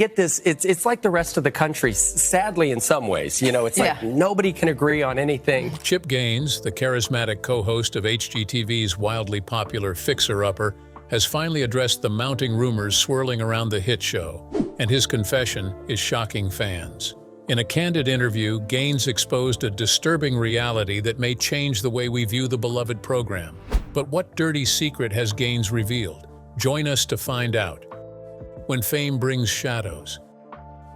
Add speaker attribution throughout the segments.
Speaker 1: get this, it's like the rest of the country, sadly in some ways. You know, it's like nobody can agree on anything.
Speaker 2: Chip Gaines, the charismatic co-host of HGTV's wildly popular Fixer Upper, has finally addressed the mounting rumors swirling around the hit show, and his confession is shocking fans. In a candid interview, Gaines exposed a disturbing reality that may change the way we view the beloved program. But what dirty secret has Gaines revealed? Join us to find out. When fame brings shadows.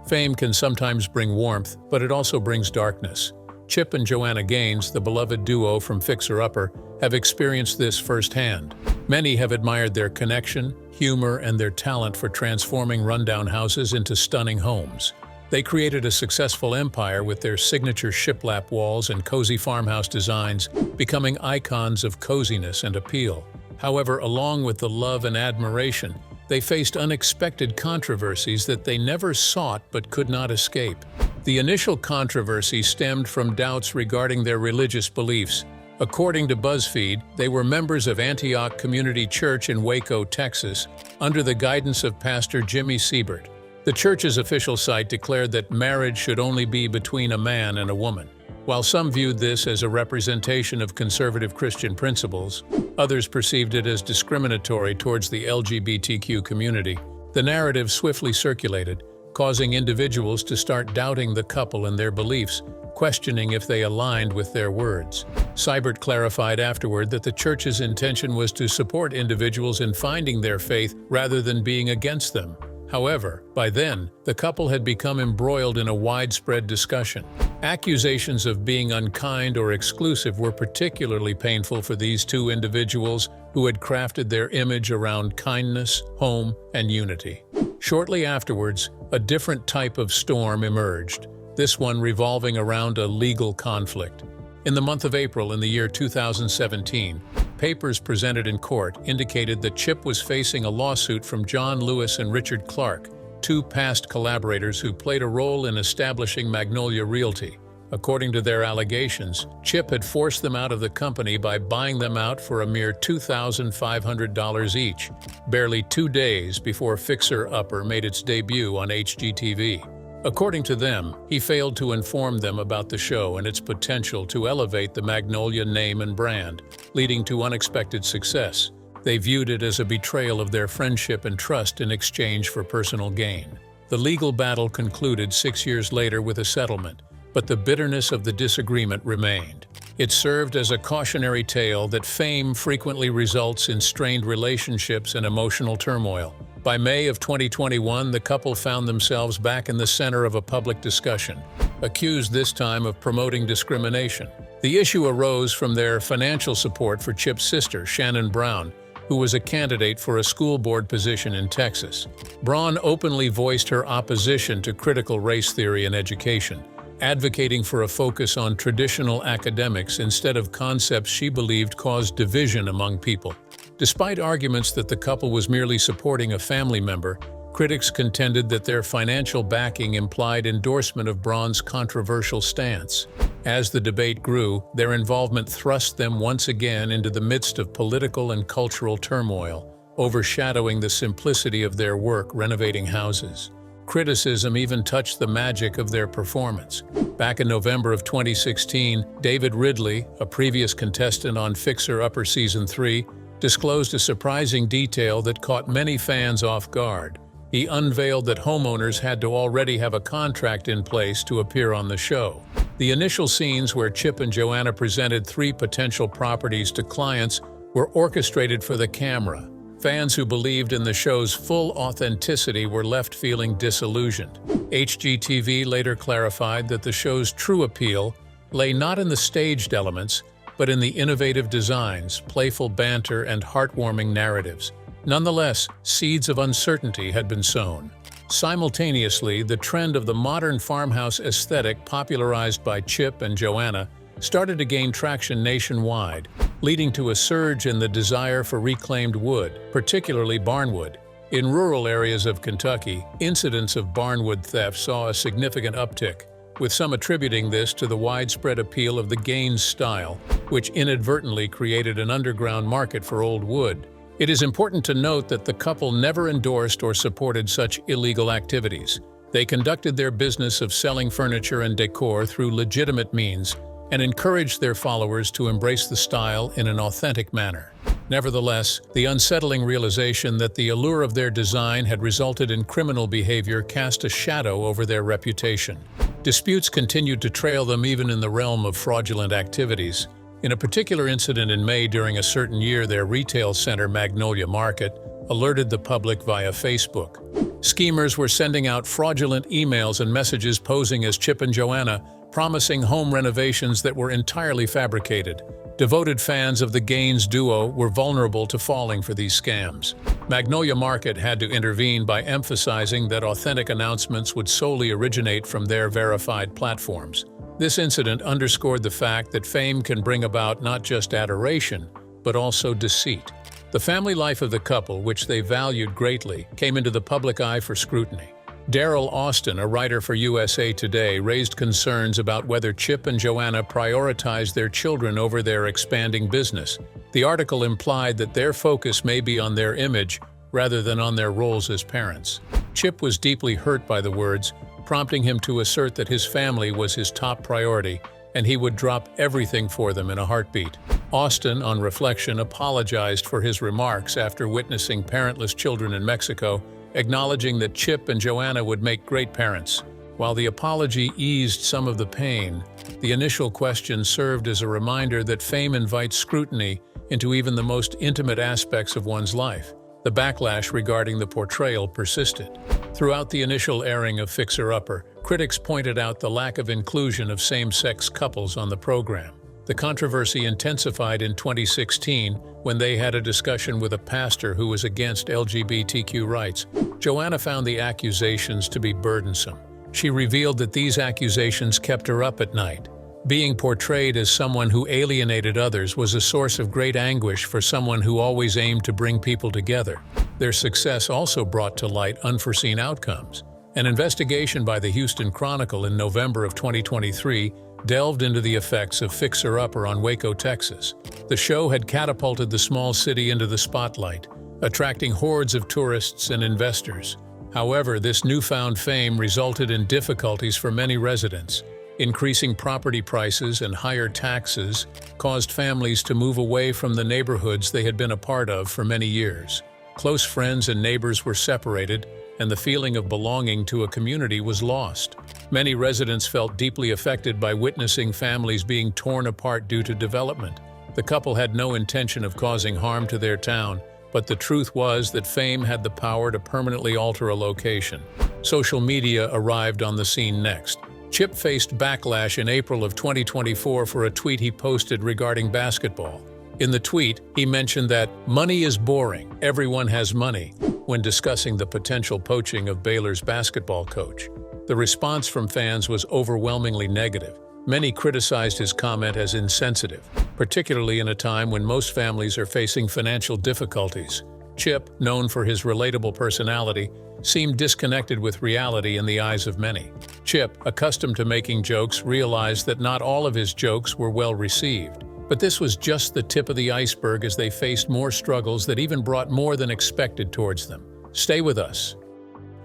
Speaker 2: Fame can sometimes bring warmth, but it also brings darkness. Chip and Joanna Gaines, the beloved duo from Fixer Upper, have experienced this firsthand. Many have admired their connection, humor, and their talent for transforming rundown houses into stunning homes. They created a successful empire with their signature shiplap walls and cozy farmhouse designs, becoming icons of coziness and appeal. However, along with the love and admiration, they faced unexpected controversies that they never sought but could not escape. The initial controversy stemmed from doubts regarding their religious beliefs. According to BuzzFeed, they were members of Antioch Community Church in Waco, Texas, under the guidance of Pastor Jimmy Siebert. The church's official site declared that marriage should only be between a man and a woman. While some viewed this as a representation of conservative Christian principles, others perceived it as discriminatory towards the LGBTQ community. The narrative swiftly circulated, causing individuals to start doubting the couple and their beliefs, questioning if they aligned with their words. Siebert clarified afterward that the church's intention was to support individuals in finding their faith rather than being against them. However, by then, the couple had become embroiled in a widespread discussion. Accusations of being unkind or exclusive were particularly painful for these two individuals who had crafted their image around kindness, home, and unity. Shortly afterwards, a different type of storm emerged, this one revolving around a legal conflict. In the month of April in the year 2017, papers presented in court indicated that Chip was facing a lawsuit from John Lewis and Richard Clark, two past collaborators who played a role in establishing Magnolia Realty. According to their allegations, Chip had forced them out of the company by buying them out for a mere $2,500 each, barely 2 days before Fixer Upper made its debut on HGTV. According to them, he failed to inform them about the show and its potential to elevate the Magnolia name and brand, leading to unexpected success. They viewed it as a betrayal of their friendship and trust in exchange for personal gain. The legal battle concluded 6 years later with a settlement, but the bitterness of the disagreement remained. It served as a cautionary tale that fame frequently results in strained relationships and emotional turmoil. By May of 2021, the couple found themselves back in the center of a public discussion, accused this time of promoting discrimination. The issue arose from their financial support for Chip's sister, Shannon Brown, who was a candidate for a school board position in Texas. Braun openly voiced her opposition to critical race theory in education, advocating for a focus on traditional academics instead of concepts she believed caused division among people. Despite arguments that the couple was merely supporting a family member, critics contended that their financial backing implied endorsement of Braun's controversial stance. As the debate grew, their involvement thrust them once again into the midst of political and cultural turmoil, overshadowing the simplicity of their work renovating houses. Criticism even touched the magic of their performance. Back in November of 2016, David Ridley, a previous contestant on Fixer Upper Season 3, disclosed a surprising detail that caught many fans off guard. He unveiled that homeowners had to already have a contract in place to appear on the show. The initial scenes where Chip and Joanna presented 3 potential properties to clients were orchestrated for the camera. Fans who believed in the show's full authenticity were left feeling disillusioned. HGTV later clarified that the show's true appeal lay not in the staged elements, but in the innovative designs, playful banter, and heartwarming narratives. Nonetheless, seeds of uncertainty had been sown. Simultaneously, the trend of the modern farmhouse aesthetic popularized by Chip and Joanna started to gain traction nationwide, leading to a surge in the desire for reclaimed wood, particularly barnwood. In rural areas of Kentucky, incidents of barnwood theft saw a significant uptick, with some attributing this to the widespread appeal of the Gaines style, which inadvertently created an underground market for old wood. It is important to note that the couple never endorsed or supported such illegal activities. They conducted their business of selling furniture and decor through legitimate means and encouraged their followers to embrace the style in an authentic manner. Nevertheless, the unsettling realization that the allure of their design had resulted in criminal behavior cast a shadow over their reputation. Disputes continued to trail them even in the realm of fraudulent activities. In a particular incident in May during a certain year, their retail center, Magnolia Market, alerted the public via Facebook. Schemers were sending out fraudulent emails and messages posing as Chip and Joanna, promising home renovations that were entirely fabricated. Devoted fans of the Gaines duo were vulnerable to falling for these scams. Magnolia Market had to intervene by emphasizing that authentic announcements would solely originate from their verified platforms. This incident underscored the fact that fame can bring about not just adoration, but also deceit. The family life of the couple, which they valued greatly, came into the public eye for scrutiny. Daryl Austin, a writer for USA Today, raised concerns about whether Chip and Joanna prioritized their children over their expanding business. The article implied that their focus may be on their image rather than on their roles as parents. Chip was deeply hurt by the words, prompting him to assert that his family was his top priority and he would drop everything for them in a heartbeat. Austin, on reflection, apologized for his remarks after witnessing parentless children in Mexico, acknowledging that Chip and Joanna would make great parents. While the apology eased some of the pain, the initial question served as a reminder that fame invites scrutiny into even the most intimate aspects of one's life. The backlash regarding the portrayal persisted. Throughout the initial airing of Fixer Upper, critics pointed out the lack of inclusion of same-sex couples on the program. The controversy intensified in 2016 when they had a discussion with a pastor who was against LGBTQ rights. Joanna found the accusations to be burdensome. She revealed that these accusations kept her up at night. Being portrayed as someone who alienated others was a source of great anguish for someone who always aimed to bring people together. Their success also brought to light unforeseen outcomes. An investigation by the Houston Chronicle in November of 2023 delved into the effects of Fixer Upper on Waco, Texas. The show had catapulted the small city into the spotlight, attracting hordes of tourists and investors. However, this newfound fame resulted in difficulties for many residents. Increasing property prices and higher taxes caused families to move away from the neighborhoods they had been a part of for many years. Close friends and neighbors were separated, and the feeling of belonging to a community was lost. Many residents felt deeply affected by witnessing families being torn apart due to development. The couple had no intention of causing harm to their town, but the truth was that fame had the power to permanently alter a location. Social media arrived on the scene next. Chip faced backlash in April of 2024 for a tweet he posted regarding basketball. In the tweet, he mentioned that money is boring, everyone has money, when discussing the potential poaching of Baylor's basketball coach. The response from fans was overwhelmingly negative. Many criticized his comment as insensitive, particularly in a time when most families are facing financial difficulties. Chip, known for his relatable personality, seemed disconnected with reality in the eyes of many. Chip, accustomed to making jokes, realized that not all of his jokes were well received. But this was just the tip of the iceberg as they faced more struggles that even brought more than expected towards them. Stay with us.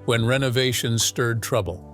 Speaker 2: When renovations stirred trouble.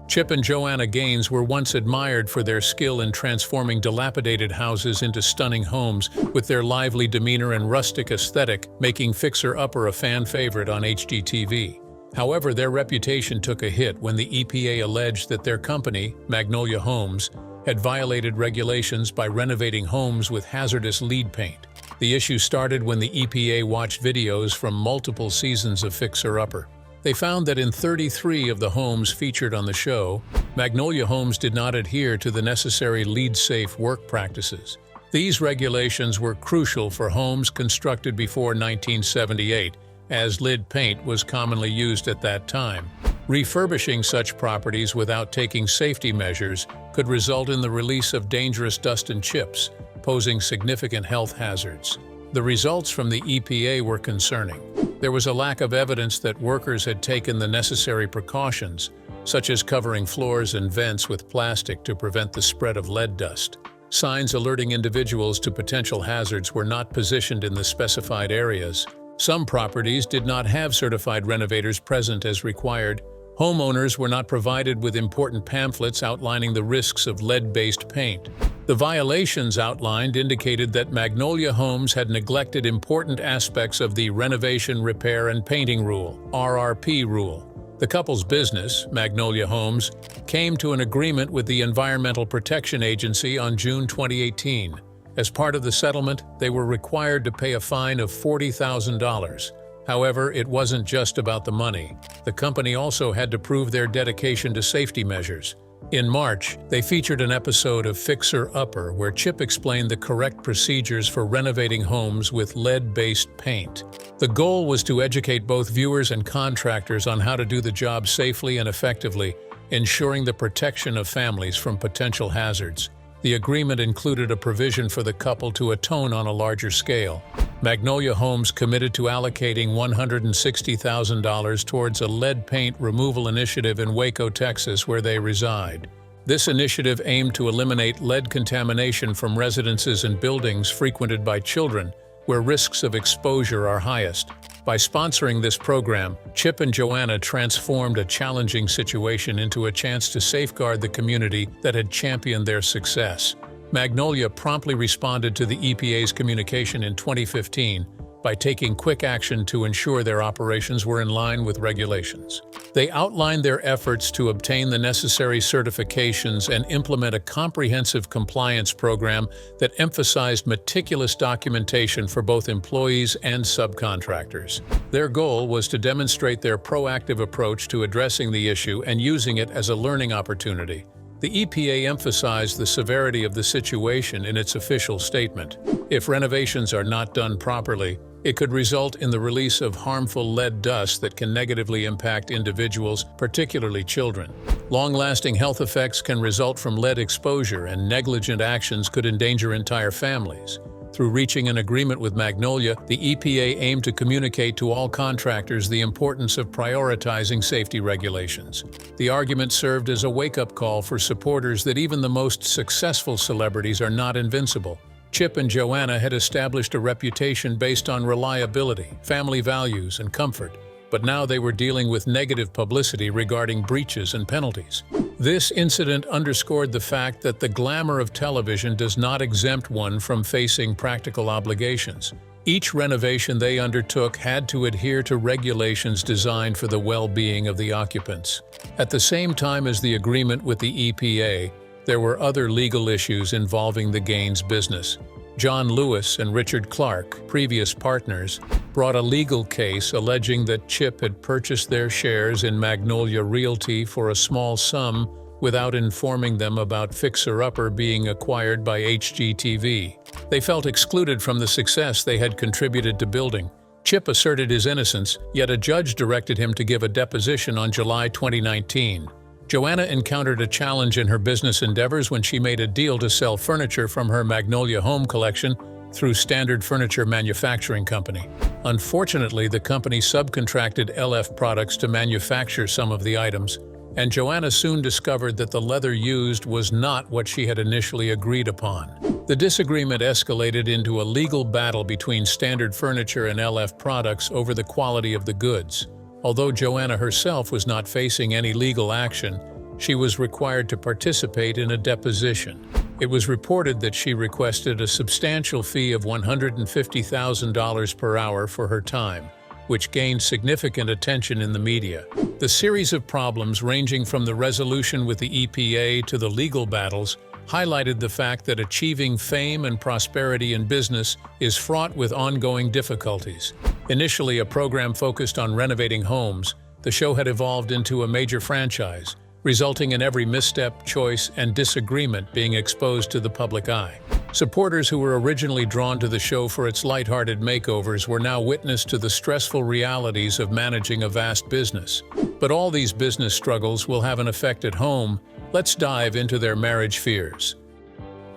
Speaker 2: Chip and Joanna Gaines were once admired for their skill in transforming dilapidated houses into stunning homes, with their lively demeanor and rustic aesthetic making Fixer Upper a fan favorite on HGTV. However, their reputation took a hit when the EPA alleged that their company, Magnolia Homes, had violated regulations by renovating homes with hazardous lead paint. The issue started when the EPA watched videos from multiple seasons of Fixer Upper. They found that in 33 of the homes featured on the show, Magnolia Homes did not adhere to the necessary lead-safe work practices. These regulations were crucial for homes constructed before 1978, as lead paint was commonly used at that time. Refurbishing such properties without taking safety measures could result in the release of dangerous dust and chips, posing significant health hazards. The results from the EPA were concerning. There was a lack of evidence that workers had taken the necessary precautions, such as covering floors and vents with plastic to prevent the spread of lead dust. Signs alerting individuals to potential hazards were not positioned in the specified areas. Some properties did not have certified renovators present as required. Homeowners were not provided with important pamphlets outlining the risks of lead-based paint. The violations outlined indicated that Magnolia Homes had neglected important aspects of the Renovation, Repair, and Painting Rule, RRP rule. The couple's business, Magnolia Homes, came to an agreement with the Environmental Protection Agency on June 2018. As part of the settlement, they were required to pay a fine of $40,000. However, it wasn't just about the money. The company also had to prove their dedication to safety measures. In March, they featured an episode of Fixer Upper where Chip explained the correct procedures for renovating homes with lead-based paint. The goal was to educate both viewers and contractors on how to do the job safely and effectively, ensuring the protection of families from potential hazards. The agreement included a provision for the couple to atone on a larger scale. Magnolia Homes committed to allocating $160,000 towards a lead paint removal initiative in Waco, Texas, where they reside. This initiative aimed to eliminate lead contamination from residences and buildings frequented by children, where risks of exposure are highest. By sponsoring this program, Chip and Joanna transformed a challenging situation into a chance to safeguard the community that had championed their success. Magnolia promptly responded to the EPA's communication in 2015 by taking quick action to ensure their operations were in line with regulations. They outlined their efforts to obtain the necessary certifications and implement a comprehensive compliance program that emphasized meticulous documentation for both employees and subcontractors. Their goal was to demonstrate their proactive approach to addressing the issue and using it as a learning opportunity. The EPA emphasized the severity of the situation in its official statement. If renovations are not done properly, it could result in the release of harmful lead dust that can negatively impact individuals, particularly children. Long-lasting health effects can result from lead exposure, and negligent actions could endanger entire families. Through reaching an agreement with Magnolia, the EPA aimed to communicate to all contractors the importance of prioritizing safety regulations. The argument served as a wake-up call for supporters that even the most successful celebrities are not invincible. Chip and Joanna had established a reputation based on reliability, family values, and comfort, but now they were dealing with negative publicity regarding breaches and penalties. This incident underscored the fact that the glamour of television does not exempt one from facing practical obligations. Each renovation they undertook had to adhere to regulations designed for the well-being of the occupants. At the same time as the agreement with the EPA, there were other legal issues involving the Gaines business. John Lewis and Richard Clark, previous partners, brought a legal case alleging that Chip had purchased their shares in Magnolia Realty for a small sum without informing them about Fixer Upper being acquired by HGTV. They felt excluded from the success they had contributed to building. Chip asserted his innocence, yet a judge directed him to give a deposition on July 2019. Joanna encountered a challenge in her business endeavors when she made a deal to sell furniture from her Magnolia home collection through Standard Furniture Manufacturing Company. Unfortunately, the company subcontracted LF Products to manufacture some of the items, and Joanna soon discovered that the leather used was not what she had initially agreed upon. The disagreement escalated into a legal battle between Standard Furniture and LF Products over the quality of the goods. Although Joanna herself was not facing any legal action, she was required to participate in a deposition. It was reported that she requested a substantial fee of $150,000 per hour for her time, which gained significant attention in the media. The series of problems ranging from the resolution with the EPA to the legal battles highlighted the fact that achieving fame and prosperity in business is fraught with ongoing difficulties. Initially a program focused on renovating homes, the show had evolved into a major franchise, resulting in every misstep, choice, and disagreement being exposed to the public eye. Supporters who were originally drawn to the show for its lighthearted makeovers were now witness to the stressful realities of managing a vast business. But all these business struggles will have an effect at home. Let's dive into their marriage fears.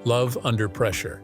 Speaker 2: Love under pressure.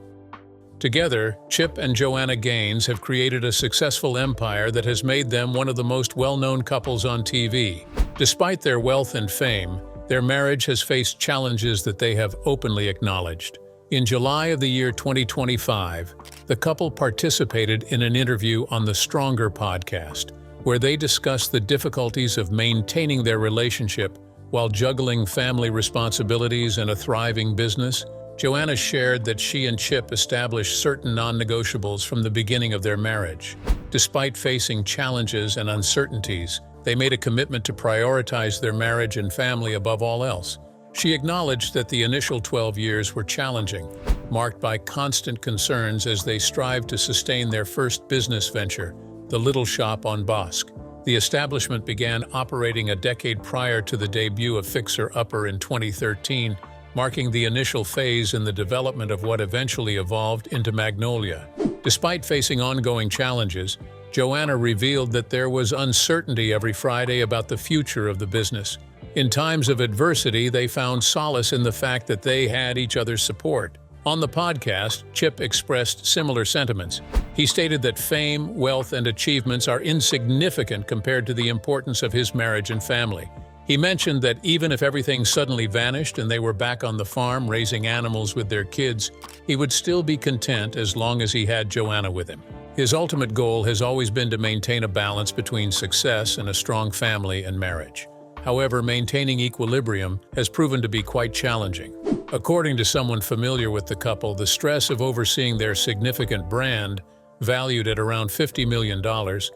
Speaker 2: Together, Chip and Joanna Gaines have created a successful empire that has made them one of the most well-known couples on TV. Despite their wealth and fame, their marriage has faced challenges that they have openly acknowledged. In July of the year 2025, the couple participated in an interview on the Stronger podcast, where they discussed the difficulties of maintaining their relationship while juggling family responsibilities and a thriving business. Joanna shared that she and Chip established certain non-negotiables from the beginning of their marriage. Despite facing challenges and uncertainties, they made a commitment to prioritize their marriage and family above all else. She acknowledged that the initial 12 years were challenging, marked by constant concerns as they strived to sustain their first business venture, the Little Shop on Bosque. The establishment began operating a decade prior to the debut of Fixer Upper in 2013, marking the initial phase in the development of what eventually evolved into Magnolia. Despite facing ongoing challenges, Joanna revealed that there was uncertainty every Friday about the future of the business. In times of adversity, they found solace in the fact that they had each other's support. On the podcast, Chip expressed similar sentiments. He stated that fame, wealth, and achievements are insignificant compared to the importance of his marriage and family. He mentioned that even if everything suddenly vanished and they were back on the farm raising animals with their kids, he would still be content as long as he had Joanna with him. His ultimate goal has always been to maintain a balance between success and a strong family and marriage. However, maintaining equilibrium has proven to be quite challenging. According to someone familiar with the couple, the stress of overseeing their significant brand, valued at around $50 million,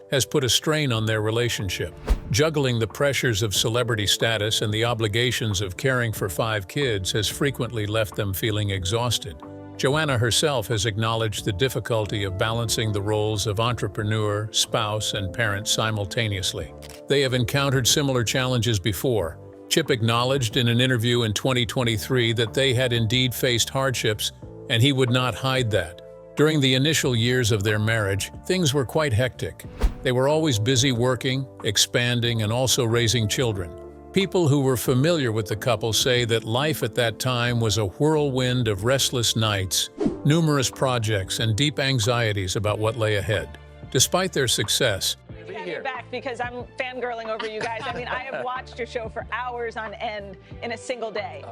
Speaker 2: has put a strain on their relationship. Juggling the pressures of celebrity status and the obligations of caring for 5 kids has frequently left them feeling exhausted. Joanna herself has acknowledged the difficulty of balancing the roles of entrepreneur, spouse, and parent simultaneously. They have encountered similar challenges before. Chip acknowledged in an interview in 2023 that they had indeed faced hardships, and he would not hide that. During the initial years of their marriage, things were quite hectic. They were always busy working, expanding, and also raising children. People who were familiar with the couple say that life at that time was a whirlwind of restless nights, numerous projects, and deep anxieties about what lay ahead. Despite their success,
Speaker 3: You're back because I'm fangirling over you guys. I mean, I have watched your show for hours on end in a single day.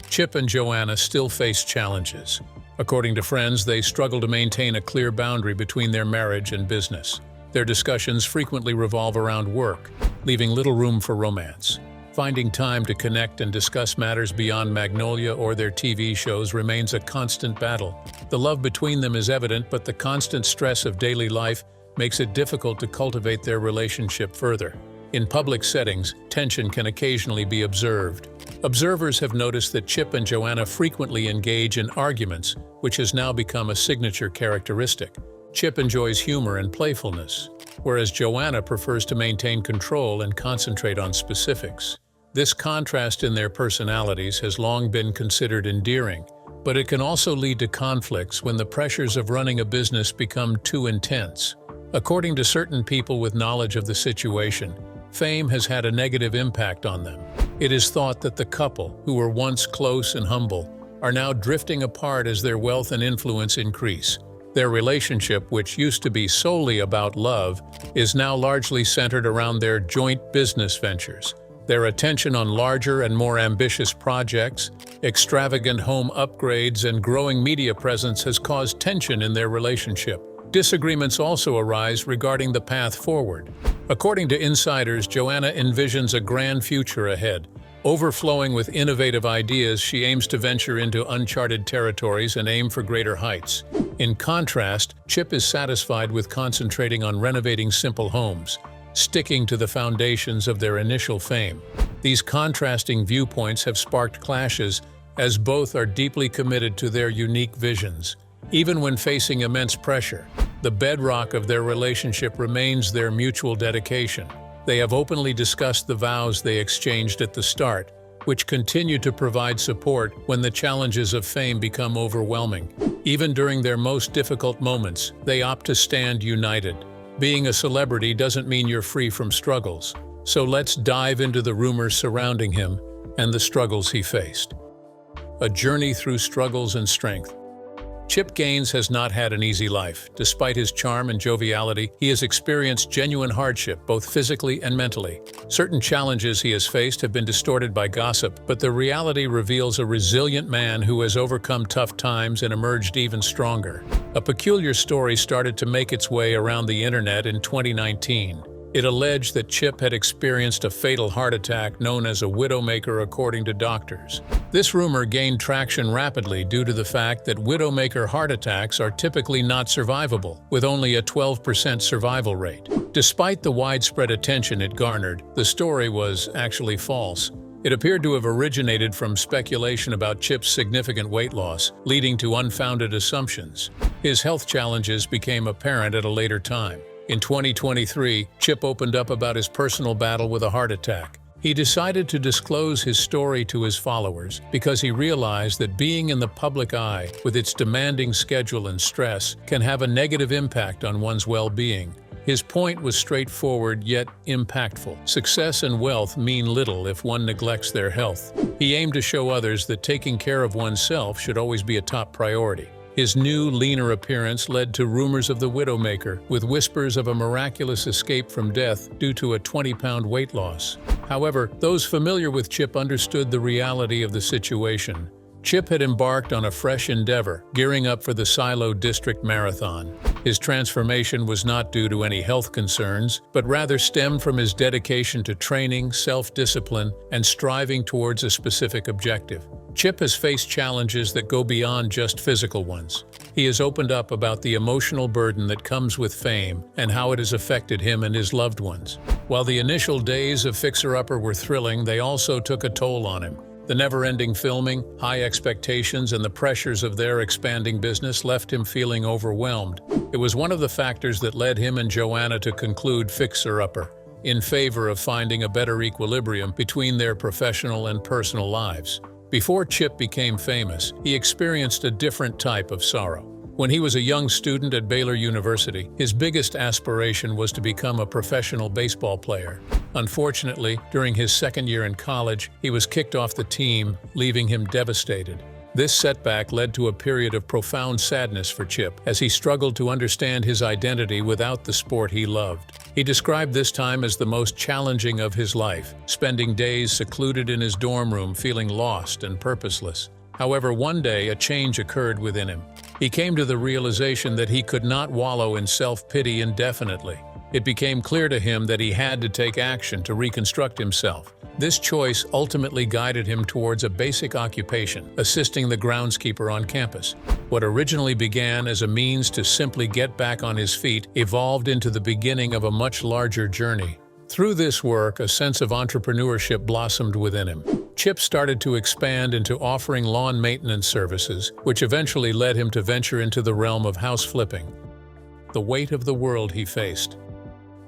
Speaker 2: Chip and Joanna still face challenges. According to friends, they struggle to maintain a clear boundary between their marriage and business. Their discussions frequently revolve around work, leaving little room for romance. Finding time to connect and discuss matters beyond Magnolia or their TV shows remains a constant battle. The love between them is evident, but the constant stress of daily life makes it difficult to cultivate their relationship further. In public settings, tension can occasionally be observed. Observers have noticed that Chip and Joanna frequently engage in arguments, which has now become a signature characteristic. Chip enjoys humor and playfulness, whereas Joanna prefers to maintain control and concentrate on specifics. This contrast in their personalities has long been considered endearing, but it can also lead to conflicts when the pressures of running a business become too intense. According to certain people with knowledge of the situation, fame has had a negative impact on them. It is thought that the couple, who were once close and humble, are now drifting apart as their wealth and influence increase. Their relationship, which used to be solely about love, is now largely centered around their joint business ventures. Their attention on larger and more ambitious projects, extravagant home upgrades, and growing media presence has caused tension in their relationship. Disagreements also arise regarding the path forward. According to insiders, Joanna envisions a grand future ahead. Overflowing with innovative ideas, she aims to venture into uncharted territories and aim for greater heights. In contrast, Chip is satisfied with concentrating on renovating simple homes, sticking to the foundations of their initial fame. These contrasting viewpoints have sparked clashes, as both are deeply committed to their unique visions. Even when facing immense pressure, the bedrock of their relationship remains their mutual dedication. They have openly discussed the vows they exchanged at the start, which continue to provide support when the challenges of fame become overwhelming. Even during their most difficult moments, they opt to stand united. Being a celebrity doesn't mean you're free from struggles, so let's dive into the rumors surrounding him and the struggles he faced. A journey through struggles and strength. Chip Gaines has not had an easy life. Despite his charm and joviality, he has experienced genuine hardship, both physically and mentally. Certain challenges he has faced have been distorted by gossip, but the reality reveals a resilient man who has overcome tough times and emerged even stronger. A peculiar story started to make its way around the internet in 2019. It alleged that Chip had experienced a fatal heart attack known as a widowmaker according to doctors. This rumor gained traction rapidly due to the fact that widowmaker heart attacks are typically not survivable, with only a 12% survival rate. Despite the widespread attention it garnered, the story was actually false. It appeared to have originated from speculation about Chip's significant weight loss, leading to unfounded assumptions. His health challenges became apparent at a later time. In 2023, Chip opened up about his personal battle with a heart attack. He decided to disclose his story to his followers because he realized that being in the public eye, with its demanding schedule and stress, can have a negative impact on one's well-being. His point was straightforward yet impactful. Success and wealth mean little if one neglects their health. He aimed to show others that taking care of oneself should always be a top priority. His new, leaner appearance led to rumors of the widowmaker, with whispers of a miraculous escape from death due to a 20-pound weight loss. However, those familiar with Chip understood the reality of the situation. Chip had embarked on a fresh endeavor, gearing up for the Silo District Marathon. His transformation was not due to any health concerns, but rather stemmed from his dedication to training, self-discipline, and striving towards a specific objective. Chip has faced challenges that go beyond just physical ones. He has opened up about the emotional burden that comes with fame and how it has affected him and his loved ones. While the initial days of Fixer Upper were thrilling, they also took a toll on him. The never-ending filming, high expectations, and the pressures of their expanding business left him feeling overwhelmed. It was one of the factors that led him and Joanna to conclude Fixer Upper, in favor of finding a better equilibrium between their professional and personal lives. Before Chip became famous, he experienced a different type of sorrow. When he was a young student at Baylor University, his biggest aspiration was to become a professional baseball player. Unfortunately, during his second year in college, he was kicked off the team, leaving him devastated. This setback led to a period of profound sadness for Chip, as he struggled to understand his identity without the sport he loved. He described this time as the most challenging of his life, spending days secluded in his dorm room feeling lost and purposeless. However, one day a change occurred within him. He came to the realization that he could not wallow in self-pity indefinitely. It became clear to him that he had to take action to reconstruct himself. This choice ultimately guided him towards a basic occupation, assisting the groundskeeper on campus. What originally began as a means to simply get back on his feet evolved into the beginning of a much larger journey. Through this work, a sense of entrepreneurship blossomed within him. Chip started to expand into offering lawn maintenance services, which eventually led him to venture into the realm of house flipping. The weight of the world he faced.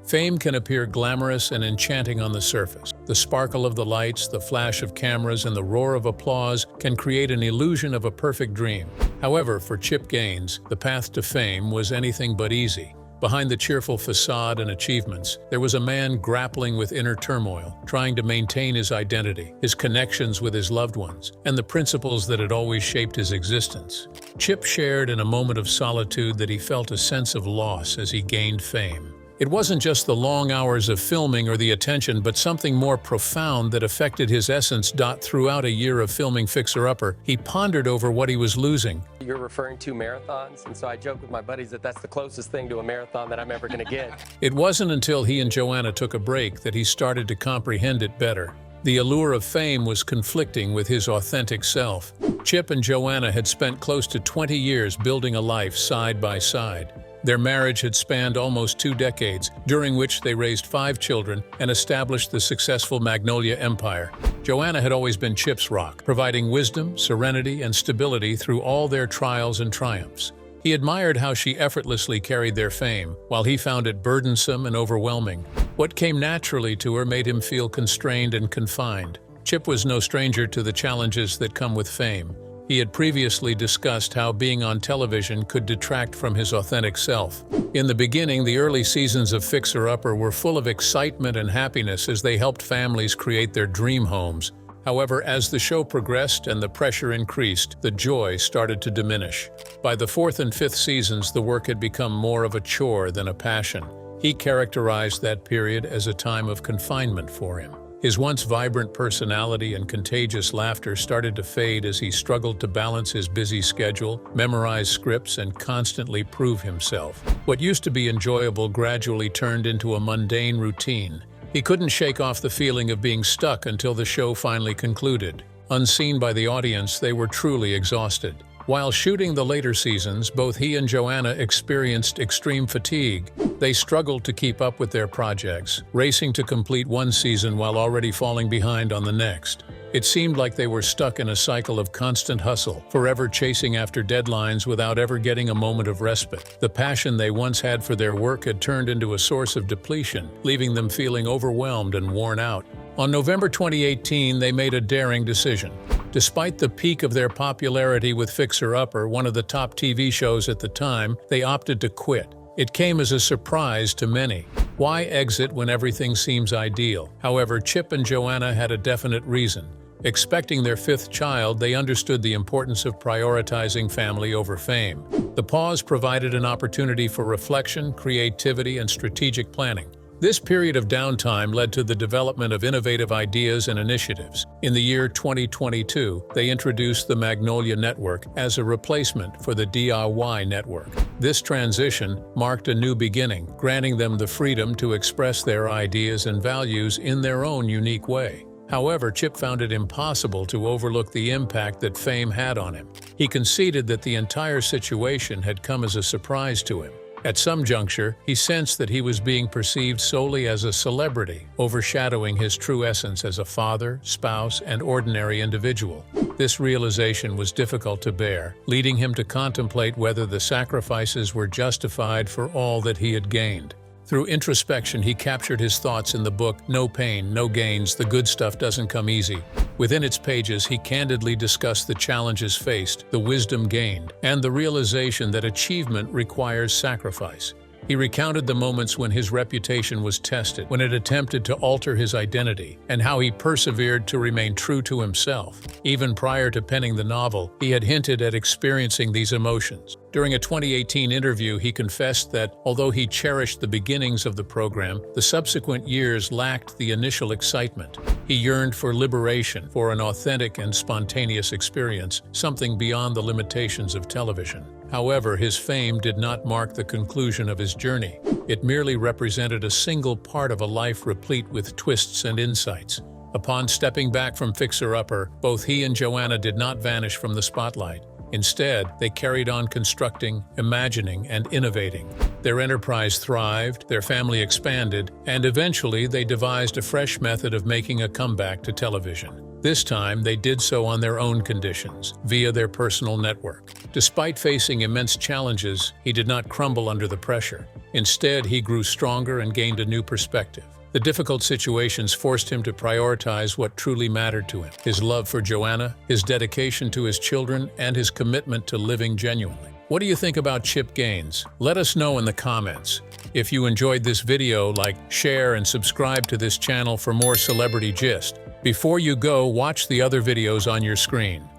Speaker 2: Fame can appear glamorous and enchanting on the surface. The sparkle of the lights, the flash of cameras, and the roar of applause can create an illusion of a perfect dream. However, for Chip Gaines, the path to fame was anything but easy. Behind the cheerful facade and achievements, there was a man grappling with inner turmoil, trying to maintain his identity, his connections with his loved ones, and the principles that had always shaped his existence. Chip shared in a moment of solitude that he felt a sense of loss as he gained fame. It wasn't just the long hours of filming or the attention, but something more profound that affected his essence. Throughout a year of filming Fixer Upper, he pondered over what he was losing.
Speaker 1: You're referring to marathons, and so I joke with my buddies that that's the closest thing to a marathon that I'm ever going to get.
Speaker 2: It wasn't until he and Joanna took a break that he started to comprehend it better. The allure of fame was conflicting with his authentic self. Chip and Joanna had spent close to 20 years building a life side by side. Their marriage had spanned almost 2 decades, during which they raised 5 children and established the successful Magnolia Empire. Joanna had always been Chip's rock, providing wisdom, serenity, and stability through all their trials and triumphs. He admired how she effortlessly carried their fame, while he found it burdensome and overwhelming. What came naturally to her made him feel constrained and confined. Chip was no stranger to the challenges that come with fame. He had previously discussed how being on television could detract from his authentic self. In the beginning, the early seasons of Fixer Upper were full of excitement and happiness as they helped families create their dream homes. However, as the show progressed and the pressure increased, the joy started to diminish. By the 4th and 5th seasons, the work had become more of a chore than a passion. He characterized that period as a time of confinement for him. His once vibrant personality and contagious laughter started to fade as he struggled to balance his busy schedule, memorize scripts, and constantly prove himself. What used to be enjoyable gradually turned into a mundane routine. He couldn't shake off the feeling of being stuck until the show finally concluded. Unseen by the audience, they were truly exhausted. While shooting the later seasons, both he and Joanna experienced extreme fatigue. They struggled to keep up with their projects, racing to complete one season while already falling behind on the next. It seemed like they were stuck in a cycle of constant hustle, forever chasing after deadlines without ever getting a moment of respite. The passion they once had for their work had turned into a source of depletion, leaving them feeling overwhelmed and worn out. On November 2018, they made a daring decision. Despite the peak of their popularity with Fixer Upper, one of the top TV shows at the time, they opted to quit. It came as a surprise to many. Why exit when everything seems ideal? However, Chip and Joanna had a definite reason. Expecting their 5th child, they understood the importance of prioritizing family over fame. The pause provided an opportunity for reflection, creativity, and strategic planning. This period of downtime led to the development of innovative ideas and initiatives. In the year 2022, they introduced the Magnolia Network as a replacement for the DIY network. This transition marked a new beginning, granting them the freedom to express their ideas and values in their own unique way. However, Chip found it impossible to overlook the impact that fame had on him. He conceded that the entire situation had come as a surprise to him. At some juncture, he sensed that he was being perceived solely as a celebrity, overshadowing his true essence as a father, spouse, and ordinary individual. This realization was difficult to bear, leading him to contemplate whether the sacrifices were justified for all that he had gained. Through introspection, he captured his thoughts in the book No Pain, No Gains, The Good Stuff Doesn't Come Easy. Within its pages, he candidly discussed the challenges faced, the wisdom gained, and the realization that achievement requires sacrifice. He recounted the moments when his reputation was tested, when it attempted to alter his identity, and how he persevered to remain true to himself. Even prior to penning the novel, he had hinted at experiencing these emotions. During a 2018 interview, he confessed that, although he cherished the beginnings of the program, the subsequent years lacked the initial excitement. He yearned for liberation, for an authentic and spontaneous experience, something beyond the limitations of television. However, his fame did not mark the conclusion of his journey. It merely represented a single part of a life replete with twists and insights. Upon stepping back from Fixer Upper, both he and Joanna did not vanish from the spotlight. Instead, they carried on constructing, imagining, and innovating. Their enterprise thrived, their family expanded, and eventually they devised a fresh method of making a comeback to television. This time, they did so on their own conditions, via their personal network. Despite facing immense challenges, he did not crumble under the pressure. Instead, he grew stronger and gained a new perspective. The difficult situations forced him to prioritize what truly mattered to him: his love for Joanna, his dedication to his children, and his commitment to living genuinely. What do you think about Chip Gaines? Let us know in the comments. If you enjoyed this video, like, share, and subscribe to this channel for more celebrity gist. Before you go, watch the other videos on your screen.